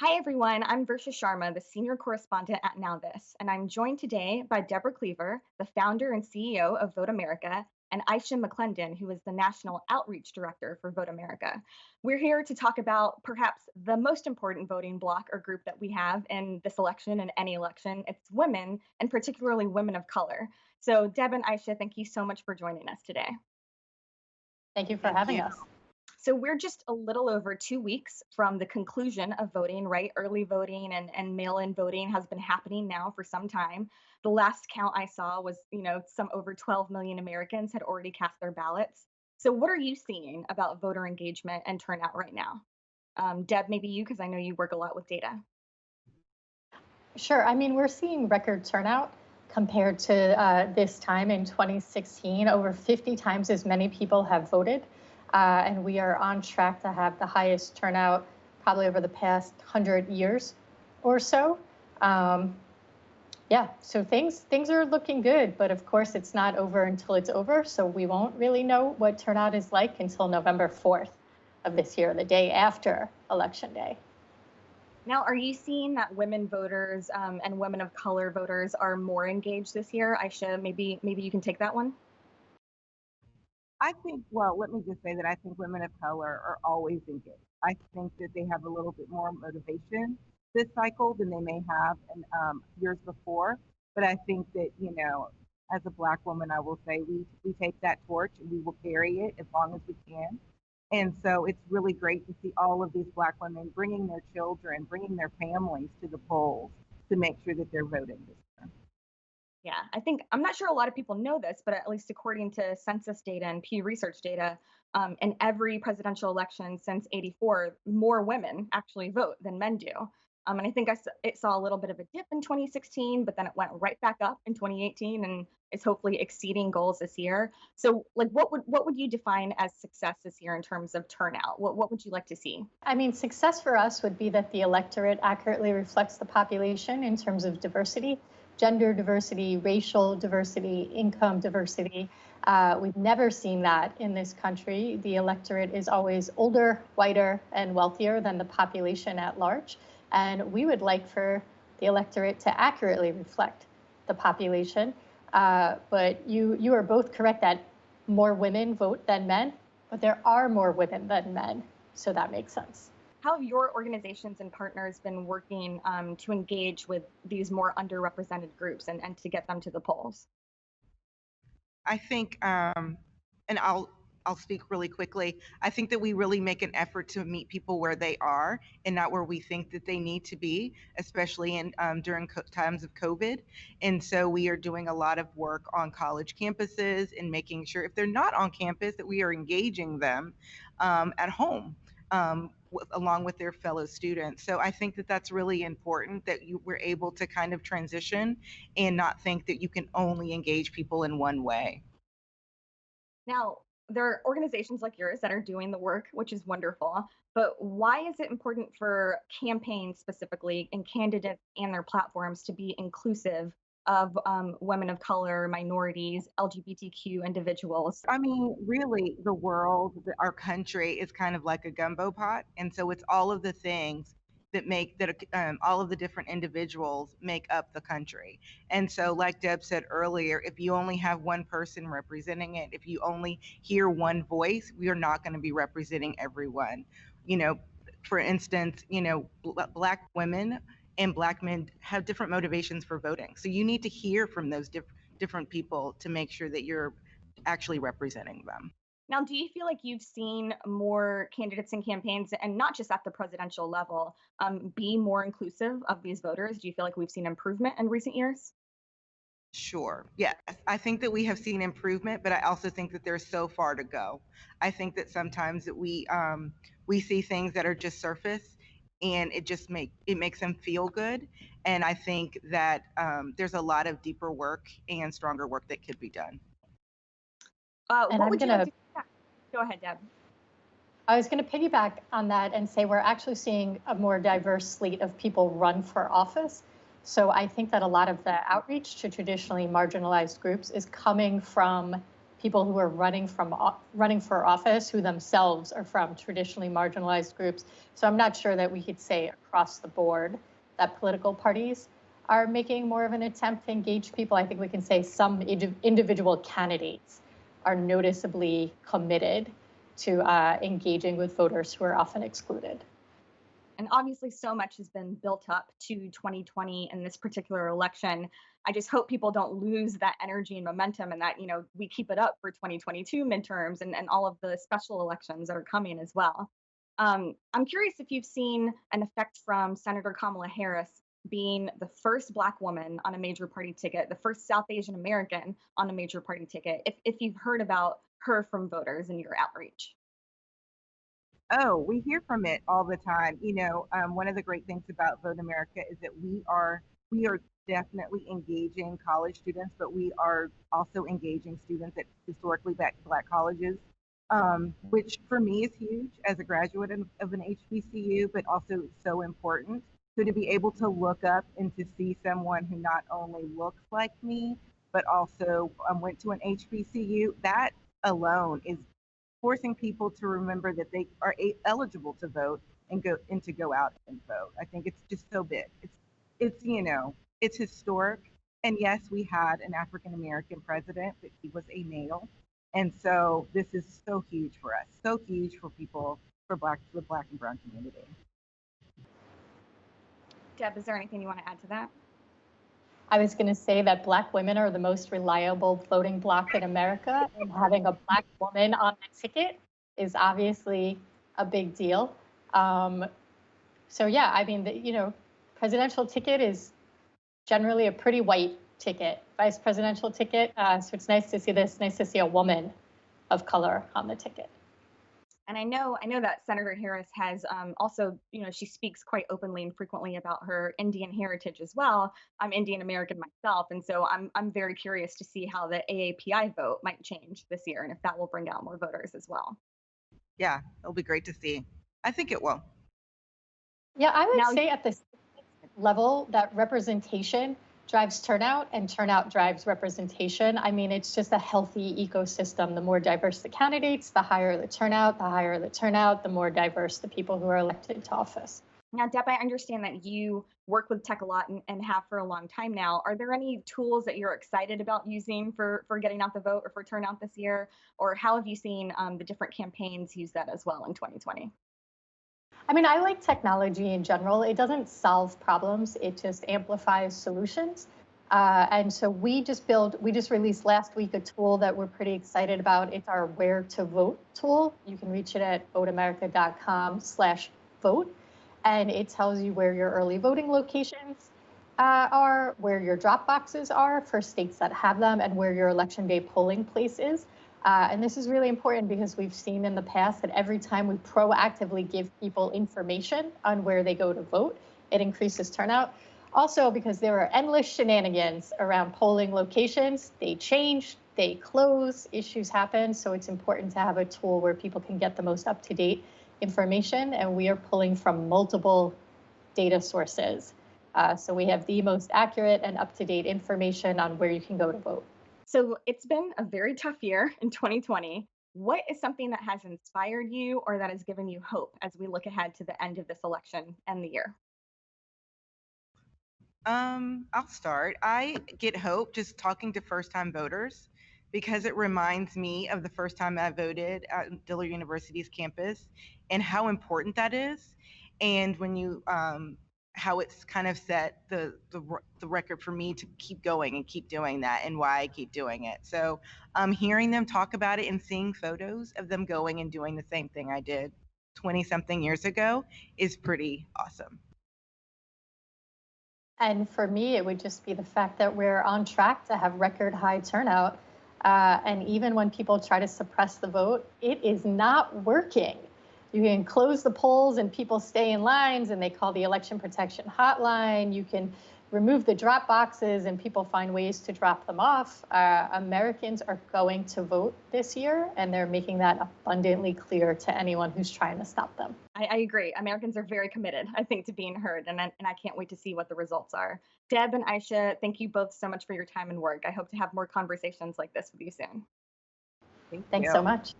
Hi, everyone. I'm Versha Sharma, the senior correspondent at NowThis, and I'm joined today by Deborah Cleaver, the founder and CEO of Vote America, and Aisha McLendon, who is the national outreach director for Vote America. We're here to talk about perhaps the most important voting bloc or group that we have in this election and any election. It's women, and particularly women of color. So, Deb and Aisha, thank you so much for joining us today. Thank you for Thank having you. us. So we're just a little over 2 weeks from the conclusion of voting, right? Early voting and mail-in voting has been happening now for some time. The last count I saw was, some over 12 million Americans had already cast their ballots. So what are you seeing about voter engagement and turnout right now? Deb, maybe you, because I know you work a lot with data. Sure. I mean, we're seeing record turnout compared to this time in 2016. Over 50 times as many people have voted, and we are on track to have the highest turnout probably over the past 100 years or so. Yeah, so things are looking good, but of course it's not over until it's over. So we won't really know what turnout is like until November 4th of this year, the day after Election Day. Now, are you seeing that women voters and women of color voters are more engaged this year? Aisha, maybe you can take that one. Well, let me just say that I think women of color are always engaged. I think that they have a little bit more motivation this cycle than they may have in years before. But I think that, as a Black woman, I will say we take that torch and we will carry it as long as we can. And so it's really great to see all of these Black women bringing their children, bringing their families to the polls to make sure that they're voting this year. Yeah, I'm not sure a lot of people know this, but at least according to census data and Pew Research data, in every presidential election since '84, more women actually vote than men do. And I think it saw a little bit of a dip in 2016, but then it went right back up in 2018, and is hopefully exceeding goals this year. So, like, what would you define as success this year in terms of turnout? What would you like to see? I mean, success for us would be that the electorate accurately reflects the population in terms of diversity, gender diversity, racial diversity, income diversity. We've never seen that in this country. The electorate is always older, whiter, and wealthier than the population at large. And we would like for the electorate to accurately reflect the population. But you are both correct that more women vote than men, but there are more women than men. So that makes sense. How have your organizations and partners been working to engage with these more underrepresented groups and to get them to the polls? I think, and I'll speak really quickly. I think that we really make an effort to meet people where they are and not where we think that they need to be, especially in during times of COVID. And so we are doing a lot of work on college campuses and making sure if they're not on campus that we are engaging them at home. Along with their fellow students. So I think that that's really important that we're able to kind of transition and not think that you can only engage people in one way. Now, there are organizations like yours that are doing the work, which is wonderful. But why is it important for campaigns specifically and candidates and their platforms to be inclusive of women of color, minorities, LGBTQ individuals? I mean, really, the world, our country is kind of like a gumbo pot. And so it's all of the things that make that all of the different individuals make up the country. And so, like Deb said earlier, if you only have one person representing it, if you only hear one voice, we are not going to be representing everyone. You know, for instance, Black women and Black men have different motivations for voting. So you need to hear from those different people to make sure that you're actually representing them. Now, do you feel like you've seen more candidates and campaigns, and not just at the presidential level, be more inclusive of these voters? Do you feel like we've seen improvement in recent years? Sure. Yes. I think that we have seen improvement, but I also think that there's so far to go. I think that sometimes that we see things that are just surface and it makes them feel good. And I think that there's a lot of deeper work and stronger work that could be done. And What I'm would you going like to to? Yeah, go ahead, Deb. I was going to piggyback on that and say we're actually seeing a more diverse slate of people run for office. So I think that a lot of the outreach to traditionally marginalized groups is coming from people who are running for office who themselves are from traditionally marginalized groups. So I'm not sure that we could say across the board that political parties are making more of an attempt to engage people. I think we can say some individual candidates are noticeably committed to engaging with voters who are often excluded. And obviously, so much has been built up to 2020 and this particular election. I just hope people don't lose that energy and momentum, and that we keep it up for 2022 midterms and all of the special elections that are coming as well. I'm curious if you've seen an effect from Senator Kamala Harris being the first Black woman on a major party ticket, the first South Asian American on a major party ticket. If you've heard about her from voters in your outreach. Oh, we hear from it all the time. One of the great things about Vote America is that we are definitely engaging college students, but we are also engaging students at historically Black colleges, which for me is huge as a graduate of an HBCU, but also so important. So to be able to look up and to see someone who not only looks like me, but also went to an HBCU, that alone is forcing people to remember that they are eligible to vote and to go out and vote. I think it's just so big. It's historic. And yes, we had an African American president, but he was a male. And so this is so huge for us, so huge for people, for the Black and Brown community. Deb, is there anything you want to add to that? I was going to say that Black women are the most reliable voting bloc in America, and having a Black woman on the ticket is obviously a big deal. So yeah, I mean, presidential ticket is generally a pretty white ticket. Vice presidential ticket, so it's nice to see this. Nice to see a woman of color on the ticket. And I know that Senator Harris has also, she speaks quite openly and frequently about her Indian heritage as well. I'm Indian American myself, and so I'm very curious to see how the AAPI vote might change this year, and if that will bring out more voters as well. Yeah, it'll be great to see. I think it will. Yeah, I would say at this level that representation drives turnout and turnout drives representation. I mean, it's just a healthy ecosystem. The more diverse the candidates, the higher the turnout, the more diverse the people who are elected to office. Now, Deb, I understand that you work with tech a lot and have for a long time now. Are there any tools that you're excited about using for getting out the vote or for turnout this year? Or how have you seen the different campaigns use that as well in 2020? I mean, I like technology in general. It doesn't solve problems, it just amplifies solutions. And so we just released last week a tool that we're pretty excited about. It's our Where to Vote tool. You can reach it at voteamerica.com/vote. And it tells you where your early voting locations are, where your drop boxes are for states that have them, and where your election day polling place is. And this is really important because we've seen in the past that every time we proactively give people information on where they go to vote, it increases turnout. Also, because there are endless shenanigans around polling locations, they change, they close, issues happen. So it's important to have a tool where people can get the most up-to-date information. And we are pulling from multiple data sources. So we have the most accurate and up-to-date information on where you can go to vote. So it's been a very tough year in 2020. What is something that has inspired you or that has given you hope as we look ahead to the end of this election and the year? I'll start. I get hope just talking to first-time voters because it reminds me of the first time I voted at Dillard University's campus and how important that is. And when you how it's kind of set the record for me to keep going and keep doing that and why I keep doing it. So hearing them talk about it and seeing photos of them going and doing the same thing I did 20 something years ago is pretty awesome. And for me, it would just be the fact that we're on track to have record high turnout. And even when people try to suppress the vote, it is not working. You can close the polls and people stay in lines and they call the election protection hotline. You can remove the drop boxes and people find ways to drop them off. Americans are going to vote this year, and they're making that abundantly clear to anyone who's trying to stop them. I agree. Americans are very committed, I think, to being heard, and I can't wait to see what the results are. Deb and Aisha, thank you both so much for your time and work. I hope to have more conversations like this with you soon. Thank Thanks you. so much.